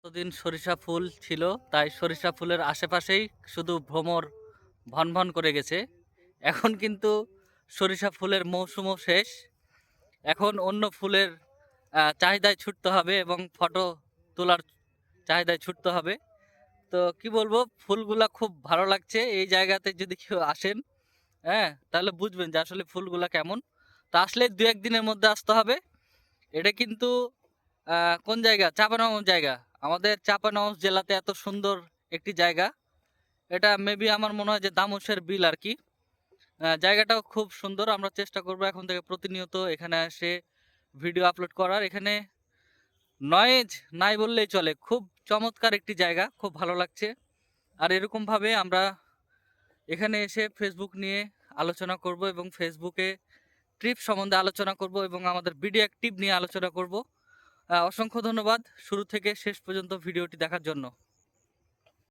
এতদিন সরিষা ফুল ছিল, তাই সরিষা ফুলের আশেপাশেই শুধু ভ্রমর ভনভন করে গেছে। এখন কিন্তু সরিষা ফুলের মৌসুমও শেষ। এখন অন্য ফুলের চাহিদায় ছুটতে হবে এবং ফটো তোলার চাহিদায় ছুটতে হবে। তো কি বলবো, ফুলগুলা খুব ভালো লাগছে। এই জায়গাতে যদি কেউ আসেন, হ্যাঁ, তাহলে বুঝবেন যে আসলে ফুলগুলা কেমন। তো আসলে দু একদিনের মধ্যে আসতে হবে। এটা কিন্তু কোন জায়গা? চাঁপানগঞ্জ জায়গা। আমাদের চাঁপানগঞ্জ জেলাতে এত সুন্দর একটি জায়গা। এটা মেবি আমার মনে হয় যে দামোশের বিল আর কি। জায়গাটাও খুব সুন্দর। আমরা চেষ্টা করব এখন থেকে প্রতিনিয়ত এখানে এসে ভিডিও আপলোড করার। এখানে নয়েজ নাই বললেই চলে। খুব চমৎকার একটি জায়গা, খুব ভালো লাগছে। আর এরকমভাবে আমরা এখানে এসে ফেসবুক নিয়ে আলোচনা করব এবং ফেসবুকে ট্রিপ সম্বন্ধে আলোচনা করব এবং আমাদের ভিডিও অ্যাক্টিভ নিয়ে আলোচনা করব। অসংখ্য ধন্যবাদ শুরু থেকে শেষ পর্যন্ত ভিডিওটি দেখার জন্য।